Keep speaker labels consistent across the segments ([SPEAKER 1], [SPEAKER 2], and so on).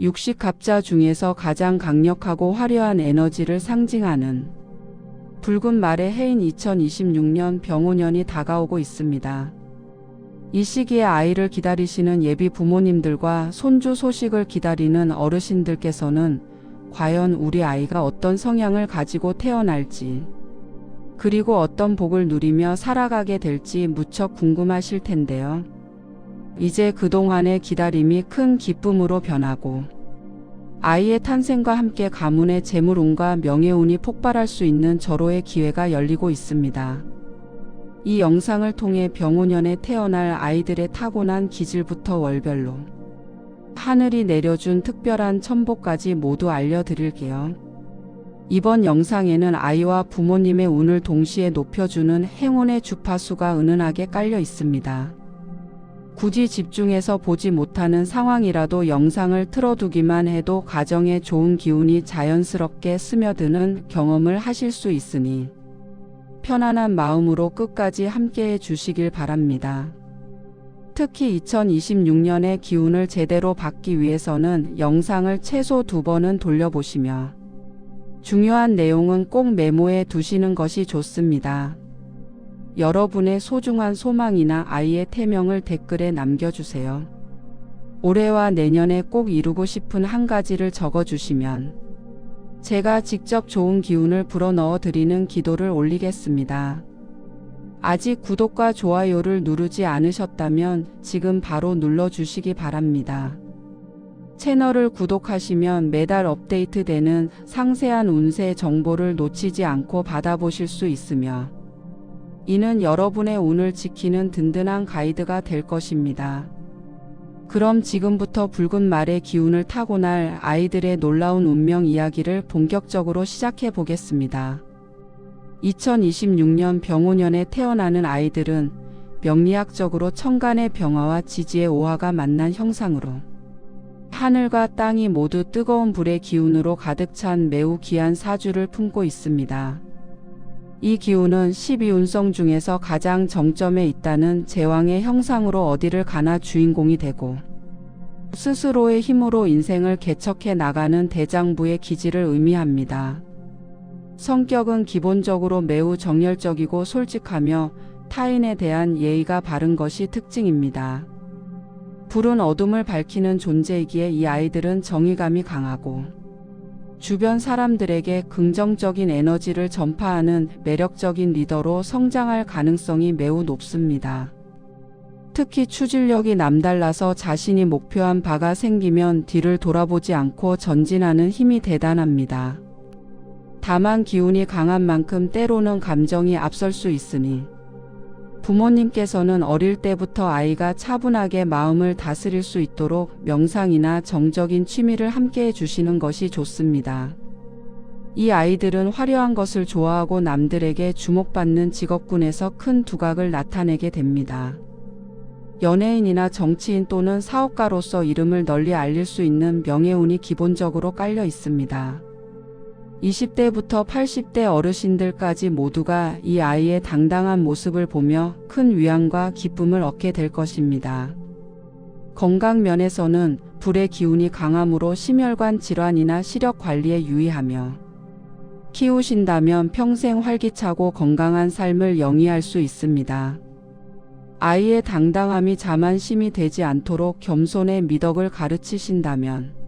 [SPEAKER 1] 육식갑자 중에서 가장 강력하고 화려한 에너지를 상징하는 붉은 말의 해인 2026년 병오년이 다가오고 있습니다. 이 시기에 아이를 기다리시는 예비 부모님들과 손주 소식을 기다리는 어르신들께서는 과연 우리 아이가 어떤 성향을 가지고 태어날지, 그리고 어떤 복을 누리며 살아가게 될지 무척 궁금하실 텐데요. 이제 그동안의 기다림이 큰 기쁨으로 변하고 아이의 탄생과 함께 가문의 재물운과 명예운이 폭발할 수 있는 절호의 기회가 열리고 있습니다. 이 영상을 통해 병오년에 태어날 아이들의 타고난 기질부터 월별로 하늘이 내려준 특별한 천복까지 모두 알려드릴게요. 이번 영상에는 아이와 부모님의 운을 동시에 높여주는 행운의 주파수가 은은하게 깔려 있습니다. 굳이 집중해서 보지 못하는 상황이라도 영상을 틀어두기만 해도 가정에 좋은 기운이 자연스럽게 스며드는 경험을 하실 수 있으니 편안한 마음으로 끝까지 함께해 주시길 바랍니다. 특히 2026년의 기운을 제대로 받기 위해서는 영상을 최소 2번은 돌려보시며 중요한 내용은 꼭 메모해 두시는 것이 좋습니다. 여러분의 소중한 소망이나 아이의 태명을 댓글에 남겨주세요. 올해와 내년에 꼭 이루고 싶은 한 가지를 적어주시면 제가 직접 좋은 기운을 불어넣어 드리는 기도를 올리겠습니다. 아직 구독과 좋아요를 누르지 않으셨다면 지금 바로 눌러주시기 바랍니다. 채널을 구독하시면 매달 업데이트되는 상세한 운세 정보를 놓치지 않고 받아보실 수 있으며 이는 여러분의 운을 지키는 든든한 가이드가 될 것입니다. 그럼 지금부터 붉은 말의 기운을 타고날 아이들의 놀라운 운명 이야기를 본격적으로 시작해 보겠습니다. 2026년 병오년에 태어나는 아이들은 명리학적으로 천간의 병화와 지지의 오화가 만난 형상으로 하늘과 땅이 모두 뜨거운 불의 기운으로 가득 찬 매우 귀한 사주를 품고 있습니다. 이 기운은 12운성 중에서 가장 정점에 있다는 제왕의 형상으로 어디를 가나 주인공이 되고 스스로의 힘으로 인생을 개척해 나가는 대장부의 기질을 의미합니다. 성격은 기본적으로 매우 정열적이고 솔직하며 타인에 대한 예의가 바른 것이 특징입니다. 불은 어둠을 밝히는 존재이기에 이 아이들은 정의감이 강하고 주변 사람들에게 긍정적인 에너지를 전파하는 매력적인 리더로 성장할 가능성이 매우 높습니다. 특히 추진력이 남달라서 자신이 목표한 바가 생기면 뒤를 돌아보지 않고 전진하는 힘이 대단합니다. 다만 기운이 강한 만큼 때로는 감정이 앞설 수 있으니 부모님께서는 어릴 때부터 아이가 차분하게 마음을 다스릴 수 있도록 명상이나 정적인 취미를 함께 해주시는 것이 좋습니다. 이 아이들은 화려한 것을 좋아하고 남들에게 주목받는 직업군에서 큰 두각을 나타내게 됩니다. 연예인이나 정치인 또는 사업가로서 이름을 널리 알릴 수 있는 명예운이 기본적으로 깔려 있습니다. 20대부터 80대 어르신들까지 모두가 이 아이의 당당한 모습을 보며 큰 위안과 기쁨을 얻게 될 것입니다. 건강 면에서는 불의 기운이 강함으로 심혈관 질환이나 시력 관리에 유의하며 키우신다면 평생 활기차고 건강한 삶을 영위할 수 있습니다. 아이의 당당함이 자만심이 되지 않도록 겸손의 미덕을 가르치신다면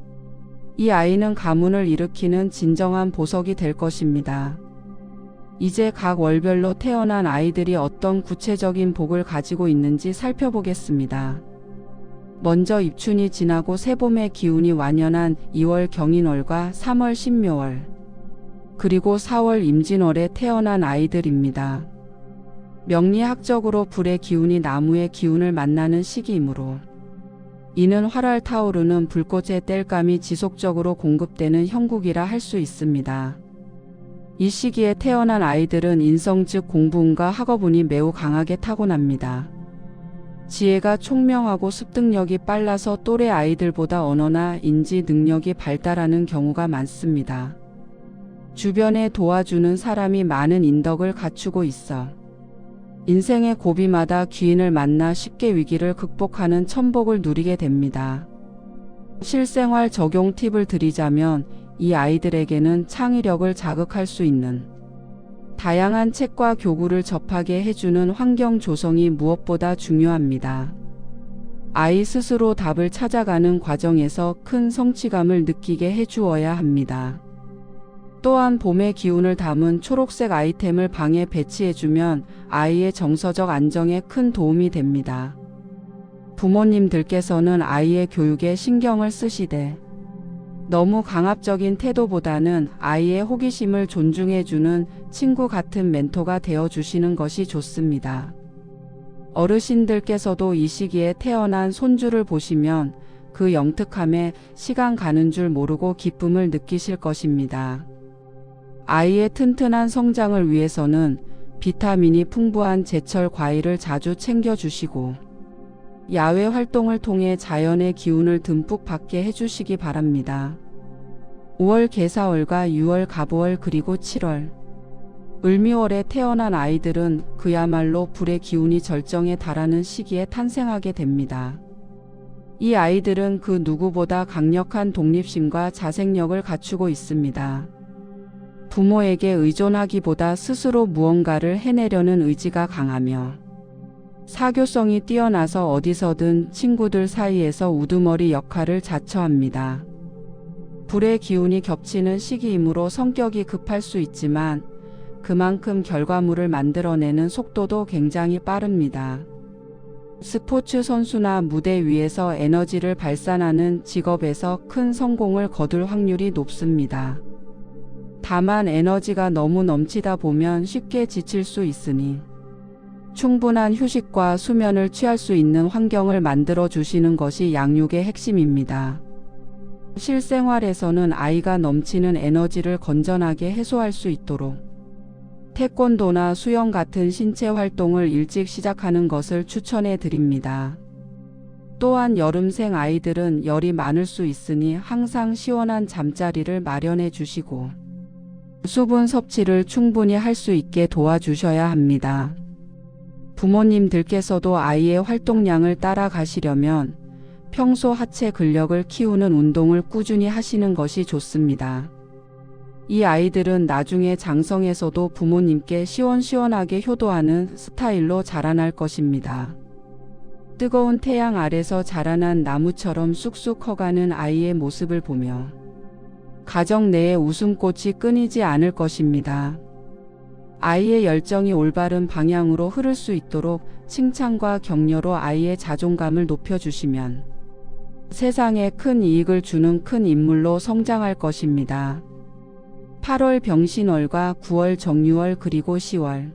[SPEAKER 1] 이 아이는 가문을 일으키는 진정한 보석이 될 것입니다. 이제 각 월별로 태어난 아이들이 어떤 구체적인 복을 가지고 있는지 살펴보겠습니다. 먼저 입춘이 지나고 새봄의 기운이 완연한 2월 경인월과 3월 신묘월, 그리고 4월 임진월에 태어난 아이들입니다. 명리학적으로 불의 기운이 나무의 기운을 만나는 시기이므로 이는 활활 타오르는 불꽃의 땔감이 지속적으로 공급되는 형국이라 할 수 있습니다. 이 시기에 태어난 아이들은 인성 즉 공부운과 학업운이 매우 강하게 타고납니다. 지혜가 총명하고 습득력이 빨라서 또래 아이들보다 언어나 인지 능력이 발달하는 경우가 많습니다. 주변에 도와주는 사람이 많은 인덕을 갖추고 있어 인생의 고비마다 귀인을 만나 쉽게 위기를 극복하는 천복을 누리게 됩니다. 실생활 적용 팁을 드리자면 이 아이들에게는 창의력을 자극할 수 있는 다양한 책과 교구를 접하게 해주는 환경 조성이 무엇보다 중요합니다. 아이 스스로 답을 찾아가는 과정에서 큰 성취감을 느끼게 해주어야 합니다. 또한 봄의 기운을 담은 초록색 아이템을 방에 배치해주면 아이의 정서적 안정에 큰 도움이 됩니다. 부모님들께서는 아이의 교육에 신경을 쓰시되 너무 강압적인 태도보다는 아이의 호기심을 존중해주는 친구 같은 멘토가 되어주시는 것이 좋습니다. 어르신들께서도 이 시기에 태어난 손주를 보시면 그 영특함에 시간 가는 줄 모르고 기쁨을 느끼실 것입니다. 아이의 튼튼한 성장을 위해서는 비타민이 풍부한 제철 과일을 자주 챙겨주시고 야외 활동을 통해 자연의 기운을 듬뿍 받게 해주시기 바랍니다. 5월 개사월과 6월 갑오월 그리고 7월 을미월에 태어난 아이들은 그야말로 불의 기운이 절정에 달하는 시기에 탄생하게 됩니다. 이 아이들은 그 누구보다 강력한 독립심과 자생력을 갖추고 있습니다. 부모에게 의존하기보다 스스로 무언가를 해내려는 의지가 강하며 사교성이 뛰어나서 어디서든 친구들 사이에서 우두머리 역할을 자처합니다. 불의 기운이 겹치는 시기이므로 성격이 급할 수 있지만 그만큼 결과물을 만들어내는 속도도 굉장히 빠릅니다. 스포츠 선수나 무대 위에서 에너지를 발산하는 직업에서 큰 성공을 거둘 확률이 높습니다. 다만 에너지가 너무 넘치다 보면 쉽게 지칠 수 있으니 충분한 휴식과 수면을 취할 수 있는 환경을 만들어 주시는 것이 양육의 핵심입니다. 실생활에서는 아이가 넘치는 에너지를 건전하게 해소할 수 있도록 태권도나 수영 같은 신체 활동을 일찍 시작하는 것을 추천해 드립니다. 또한 여름생 아이들은 열이 많을 수 있으니 항상 시원한 잠자리를 마련해 주시고 수분 섭취를 충분히 할 수 있게 도와주셔야 합니다. 부모님들께서도 아이의 활동량을 따라가시려면 평소 하체 근력을 키우는 운동을 꾸준히 하시는 것이 좋습니다. 이 아이들은 나중에 장성에서도 부모님께 시원시원하게 효도하는 스타일로 자라날 것입니다. 뜨거운 태양 아래서 자라난 나무처럼 쑥쑥 커가는 아이의 모습을 보며 가정 내에 웃음꽃이 끊이지 않을 것입니다. 아이의 열정이 올바른 방향으로 흐를 수 있도록 칭찬과 격려로 아이의 자존감을 높여주시면 세상에 큰 이익을 주는 큰 인물로 성장할 것입니다. 8월 병신월과 9월 정유월 그리고 10월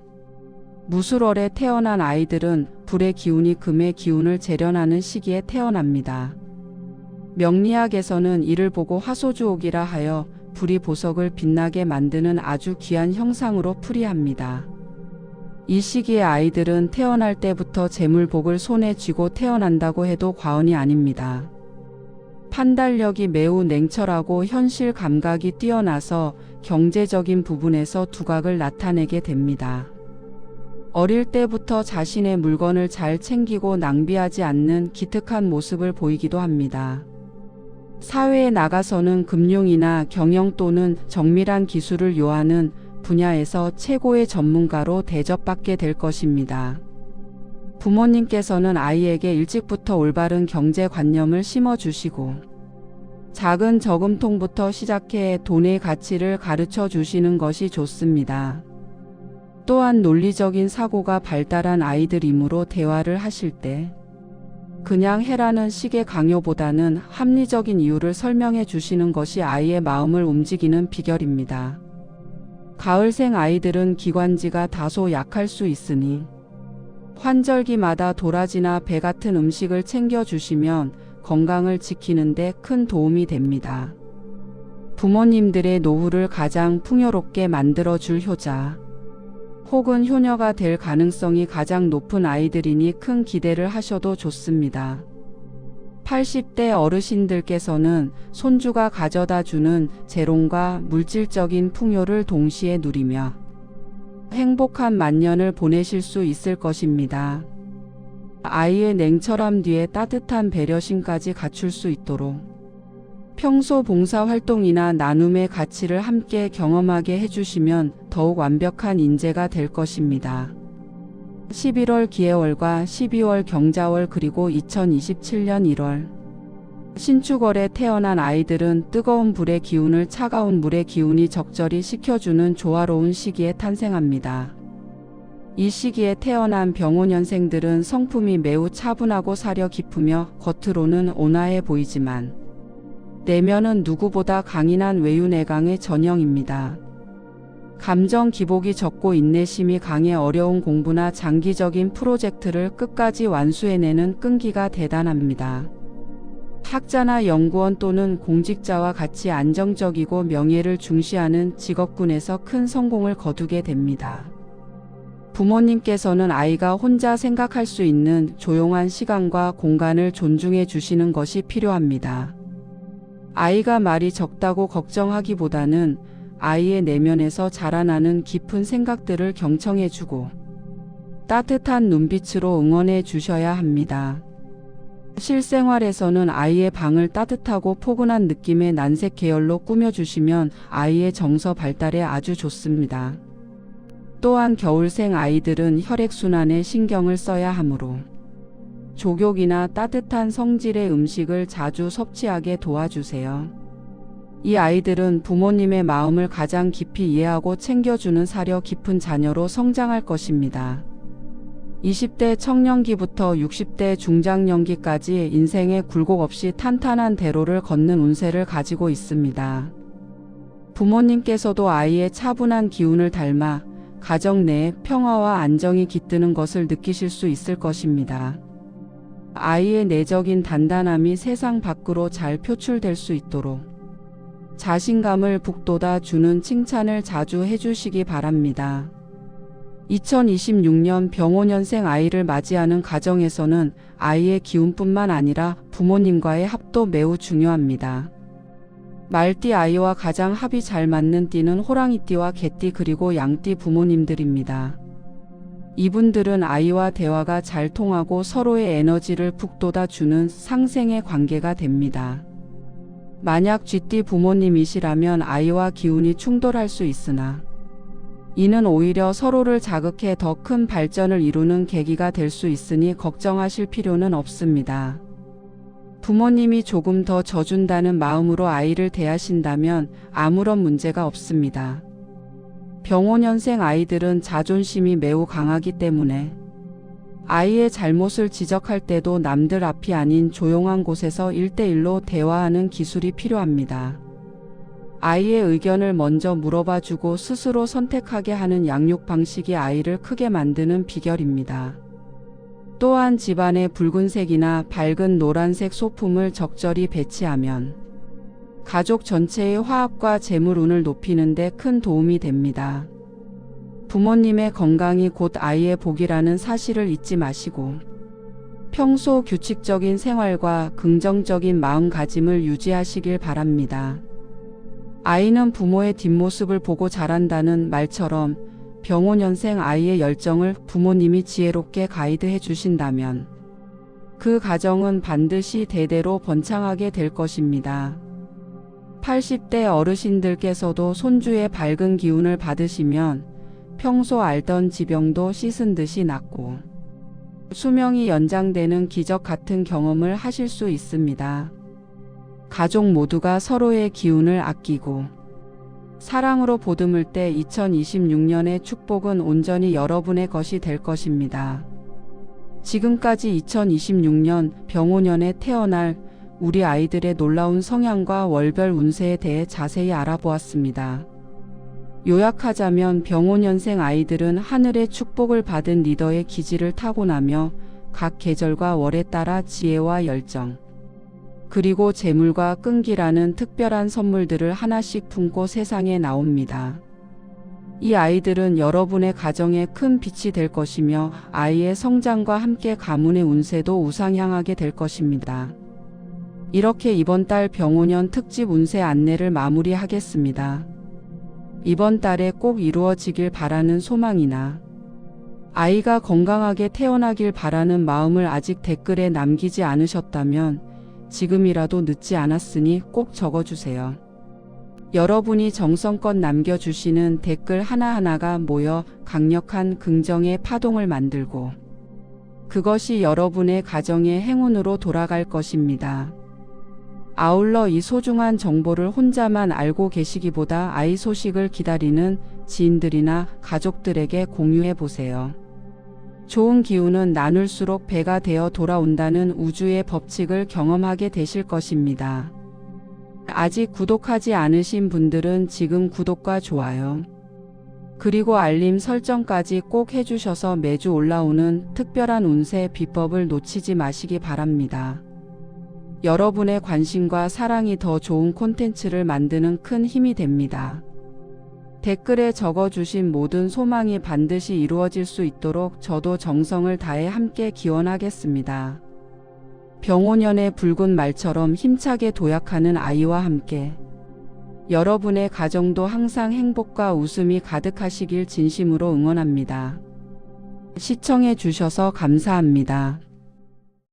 [SPEAKER 1] 무술월에 태어난 아이들은 불의 기운이 금의 기운을 재련하는 시기에 태어납니다. 명리학에서는 이를 보고 화소주옥이라 하여 불이 보석을 빛나게 만드는 아주 귀한 형상으로 풀이합니다. 이 시기의 아이들은 태어날 때부터 재물복을 손에 쥐고 태어난다고 해도 과언이 아닙니다. 판단력이 매우 냉철하고 현실 감각이 뛰어나서 경제적인 부분에서 두각을 나타내게 됩니다. 어릴 때부터 자신의 물건을 잘 챙기고 낭비하지 않는 기특한 모습을 보이기도 합니다. 사회에 나가서는 금융이나 경영 또는 정밀한 기술을 요하는 분야에서 최고의 전문가로 대접받게 될 것입니다. 부모님께서는 아이에게 일찍부터 올바른 경제관념을 심어주시고 작은 저금통부터 시작해 돈의 가치를 가르쳐 주시는 것이 좋습니다. 또한 논리적인 사고가 발달한 아이들이므로 대화를 하실 때 그냥 해라는 식의 강요보다는 합리적인 이유를 설명해 주시는 것이 아이의 마음을 움직이는 비결입니다. 가을생 아이들은 기관지가 다소 약할 수 있으니 환절기마다 도라지나 배 같은 음식을 챙겨주시면 건강을 지키는 데 큰 도움이 됩니다. 부모님들의 노후를 가장 풍요롭게 만들어줄 효자 혹은 효녀가 될 가능성이 가장 높은 아이들이니 큰 기대를 하셔도 좋습니다. 80대 어르신들께서는 손주가 가져다주는 재롱과 물질적인 풍요를 동시에 누리며 행복한 만년을 보내실 수 있을 것입니다. 아이의 냉철함 뒤에 따뜻한 배려심까지 갖출 수 있도록 평소 봉사활동이나 나눔의 가치를 함께 경험하게 해주시면 더욱 완벽한 인재가 될 것입니다. 11월 기해월과 12월 경자월 그리고 2027년 1월 신축월에 태어난 아이들은 뜨거운 불의 기운을 차가운 물의 기운이 적절히 식혀주는 조화로운 시기에 탄생합니다. 이 시기에 태어난 병오년생들은 성품이 매우 차분하고 사려 깊으며 겉으로는 온화해 보이지만 내면은 누구보다 강인한 외유내강의 전형입니다. 감정 기복이 적고 인내심이 강해 어려운 공부나 장기적인 프로젝트를 끝까지 완수해내는 끈기가 대단합니다. 학자나 연구원 또는 공직자와 같이 안정적이고 명예를 중시하는 직업군에서 큰 성공을 거두게 됩니다. 부모님께서는 아이가 혼자 생각할 수 있는 조용한 시간과 공간을 존중해 주시는 것이 필요합니다. 아이가 말이 적다고 걱정하기보다는 아이의 내면에서 자라나는 깊은 생각들을 경청해주고 따뜻한 눈빛으로 응원해 주셔야 합니다. 실생활에서는 아이의 방을 따뜻하고 포근한 느낌의 난색 계열로 꾸며주시면 아이의 정서 발달에 아주 좋습니다. 또한 겨울생 아이들은 혈액순환에 신경을 써야 하므로 족욕이나 따뜻한 성질의 음식을 자주 섭취하게 도와주세요. 이 아이들은 부모님의 마음을 가장 깊이 이해하고 챙겨주는 사려 깊은 자녀로 성장할 것입니다. 20대 청년기부터 60대 중장년기까지 인생의 굴곡 없이 탄탄한 대로를 걷는 운세를 가지고 있습니다. 부모님께서도 아이의 차분한 기운을 닮아 가정 내에 평화와 안정이 깃드는 것을 느끼실 수 있을 것입니다. 아이의 내적인 단단함이 세상 밖으로 잘 표출될 수 있도록 자신감을 북돋아 주는 칭찬을 자주 해주시기 바랍니다. 2026년 병오년생 아이를 맞이하는 가정에서는 아이의 기운뿐만 아니라 부모님과의 합도 매우 중요합니다. 말띠 아이와 가장 합이 잘 맞는 띠는 호랑이띠와 개띠 그리고 양띠 부모님들입니다. 이분들은 아이와 대화가 잘 통하고 서로의 에너지를 북돋아 주는 상생의 관계가 됩니다. 만약 쥐띠 부모님이시라면 아이와 기운이 충돌할 수 있으나 이는 오히려 서로를 자극해 더 큰 발전을 이루는 계기가 될 수 있으니 걱정하실 필요는 없습니다. 부모님이 조금 더 져준다는 마음으로 아이를 대하신다면 아무런 문제가 없습니다. 병오년생 아이들은 자존심이 매우 강하기 때문에 아이의 잘못을 지적할 때도 남들 앞이 아닌 조용한 곳에서 1대1로 대화하는 기술이 필요합니다. 아이의 의견을 먼저 물어봐주고 스스로 선택하게 하는 양육 방식이 아이를 크게 만드는 비결입니다. 또한 집안에 붉은색이나 밝은 노란색 소품을 적절히 배치하면 가족 전체의 화합과 재물운을 높이는 데 큰 도움이 됩니다. 부모님의 건강이 곧 아이의 복이라는 사실을 잊지 마시고 평소 규칙적인 생활과 긍정적인 마음가짐을 유지하시길 바랍니다. 아이는 부모의 뒷모습을 보고 자란다는 말처럼 병오년생 아이의 열정을 부모님이 지혜롭게 가이드해 주신다면 그 가정은 반드시 대대로 번창하게 될 것입니다. 80대 어르신들께서도 손주의 밝은 기운을 받으시면 평소 앓던 지병도 씻은 듯이 낫고 수명이 연장되는 기적 같은 경험을 하실 수 있습니다. 가족 모두가 서로의 기운을 아끼고 사랑으로 보듬을 때 2026년의 축복은 온전히 여러분의 것이 될 것입니다. 지금까지 2026년 병오년에 태어날 우리 아이들의 놀라운 성향과 월별 운세에 대해 자세히 알아보았습니다. 요약하자면 병오년생 아이들은 하늘의 축복을 받은 리더의 기질을 타고나며 각 계절과 월에 따라 지혜와 열정, 그리고 재물과 끈기라는 특별한 선물들을 하나씩 품고 세상에 나옵니다. 이 아이들은 여러분의 가정에 큰 빛이 될 것이며 아이의 성장과 함께 가문의 운세도 우상향하게 될 것입니다. 이렇게 이번 달 병오년 특집 운세 안내를 마무리하겠습니다. 이번 달에 꼭 이루어지길 바라는 소망이나 아이가 건강하게 태어나길 바라는 마음을 아직 댓글에 남기지 않으셨다면 지금이라도 늦지 않았으니 꼭 적어주세요. 여러분이 정성껏 남겨주시는 댓글 하나하나가 모여 강력한 긍정의 파동을 만들고 그것이 여러분의 가정의 행운으로 돌아갈 것입니다. 아울러 이 소중한 정보를 혼자만 알고 계시기보다 아이 소식을 기다리는 지인들이나 가족들에게 공유해 보세요. 좋은 기운은 나눌수록 배가 되어 돌아온다는 우주의 법칙을 경험하게 되실 것입니다. 아직 구독하지 않으신 분들은 지금 구독과 좋아요, 그리고 알림 설정까지 꼭 해주셔서 매주 올라오는 특별한 운세 비법을 놓치지 마시기 바랍니다. 여러분의 관심과 사랑이 더 좋은 콘텐츠를 만드는 큰 힘이 됩니다. 댓글에 적어주신 모든 소망이 반드시 이루어질 수 있도록 저도 정성을 다해 함께 기원하겠습니다. 병오년의 붉은 말처럼 힘차게 도약하는 아이와 함께 여러분의 가정도 항상 행복과 웃음이 가득하시길 진심으로 응원합니다. 시청해 주셔서 감사합니다.